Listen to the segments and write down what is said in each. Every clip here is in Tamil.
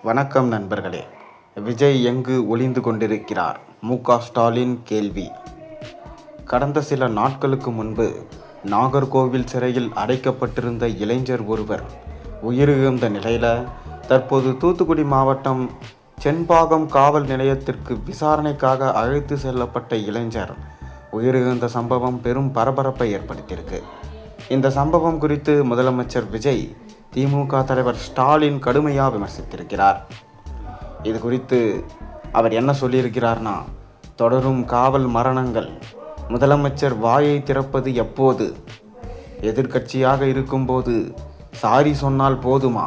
வணக்கம் நண்பர்களே. விஜய் எங்கு ஒளிந்து கொண்டிருக்கிறார்? மு.க.ஸ்டாலின் கேள்வி. கடந்த சில நாட்களுக்கு முன்பு நாகர்கோவில் சிறையில் அடைக்கப்பட்டிருந்த இளைஞர் ஒருவர் உயிரிழந்த நிலையில் தற்போது தூத்துக்குடி மாவட்டம் செண்பாகம் காவல் நிலையத்திற்கு விசாரணைக்காக அழைத்து செல்லப்பட்ட இளைஞர் உயிரிழந்த சம்பவம் பெரும் பரபரப்பை ஏற்படுத்தியிருக்கு. இந்த சம்பவம் குறித்து முதலமைச்சர் விஜய் திமுக தலைவர் ஸ்டாலின் கடுமையாக விமர்சித்திருக்கிறார். இது குறித்து அவர் என்ன சொல்லியிருக்கிறார்னா, தொடரும் காவல் மரணங்கள், முதலமைச்சர் வாயை திறப்பது எப்போது? எதிர்க்கட்சியாக இருக்கும்போது சாரி சொன்னால் போதுமா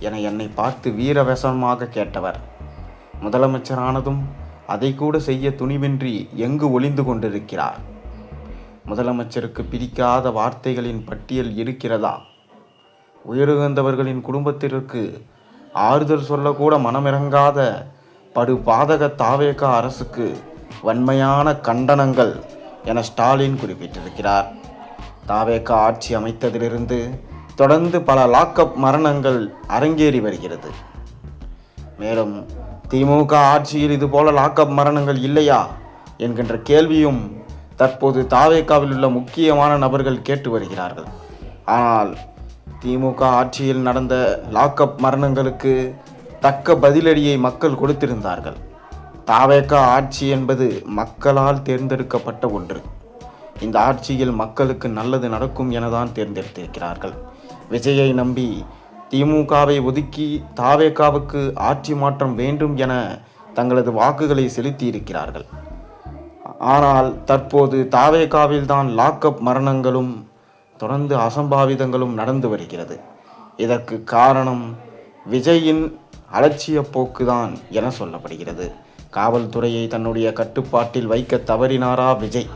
என என்னை பார்த்து வீரவசமாக கேட்டவர் முதலமைச்சரானதும் அதை கூட செய்ய துணிவின்றி எங்கு ஒளிந்து கொண்டிருக்கிறார்? முதலமைச்சருக்கு பிடிக்காத வார்த்தைகளின் பட்டியல் இருக்கிறதா? உயிரிழந்தவர்களின் குடும்பத்திற்கு ஆறுதல் சொல்லக்கூட மனமிறங்காத படுபாதக தாவேகா அரசுக்கு வன்மையான கண்டனங்கள் என ஸ்டாலின் குறிப்பிட்டிருக்கிறார். தாவேகா ஆட்சி அமைத்ததிலிருந்து தொடர்ந்து பல லாக்அப் மரணங்கள் அரங்கேறி வருகிறது. மேலும் திமுக ஆட்சியில் இதுபோல லாக்அப் மரணங்கள் இல்லையா என்கின்ற கேள்வியும் தற்போது தாவேகாவில் உள்ள முக்கியமான நபர்கள் கேட்டு வருகிறார்கள். ஆனால் திமுக ஆட்சியில் நடந்த லாக்அப் மரணங்களுக்கு தக்க பதிலடியை மக்கள் கொடுத்திருந்தார்கள். தாவேகா ஆட்சி என்பது மக்களால் தேர்ந்தெடுக்கப்பட்ட ஒன்று. இந்த ஆட்சியில் மக்களுக்கு நல்லது நடக்கும் எனதான் தேர்ந்தெடுத்திருக்கிறார்கள். விஜயை நம்பி திமுகவை ஒதுக்கி தாவேகாவுக்கு ஆட்சி மாற்றம் வேண்டும் என தங்களது வாக்குகளை செலுத்தி இருக்கிறார்கள். ஆனால் தற்போது தாவேகாவில் தான் லாக்அப் மரணங்களும் தொடர்ந்து அசம்பாவிதங்களும் நடந்து வருகிறது. இதற்கு காரணம் விஜயின் அலட்சிய போக்குதான் என சொல்லப்படுகிறது. காவல்துறையை தன்னுடைய கட்டுப்பாட்டில் வைக்க தவறினாரா விஜய்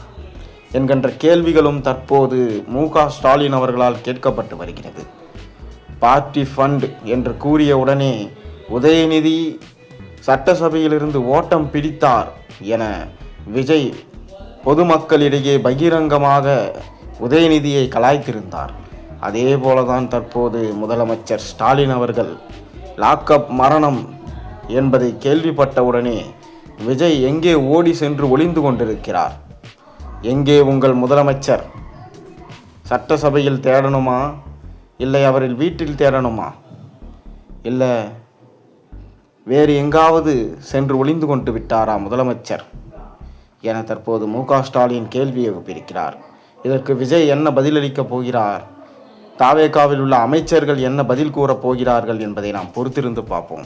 என்கின்ற கேள்விகளும் தற்போது மு.க.ஸ்டாலின் அவர்களால் கேட்கப்பட்டு வருகிறது. பார்ட்டி ஃபண்ட் என்று கூறிய உடனே உதயநிதி சட்டசபையிலிருந்து ஓட்டம் பிடித்தார் என விஜய் பொதுமக்களிடையே பகிரங்கமாக உதயநிதியை கலாய்த்திருந்தார். அதே போலதான் தற்போது முதலமைச்சர் ஸ்டாலின் அவர்கள் லாக்அப் மரணம் என்பதை கேள்விப்பட்டவுடனே விஜய் எங்கே ஓடி சென்று ஒளிந்து கொண்டிருக்கிறார்? எங்கே உங்கள் முதலமைச்சர்? சட்டசபையில் தேடணுமா, இல்லை அவரின் வீட்டில் தேடணுமா, இல்லை வேறு எங்காவது சென்று ஒளிந்து கொண்டு விட்டாரா முதலமைச்சர் என தற்போது மு.க.ஸ்டாலின் கேள்வியை எழுப்பியிருக்கிறார். இதற்கு விஜய் என்ன பதிலளிக்கப் போகிறார், தாவேகாவில் உள்ள அமைச்சர்கள் என்ன பதில் கூறப் போகிறார்கள் என்பதை நாம் பொறுத்திருந்து பார்ப்போம்.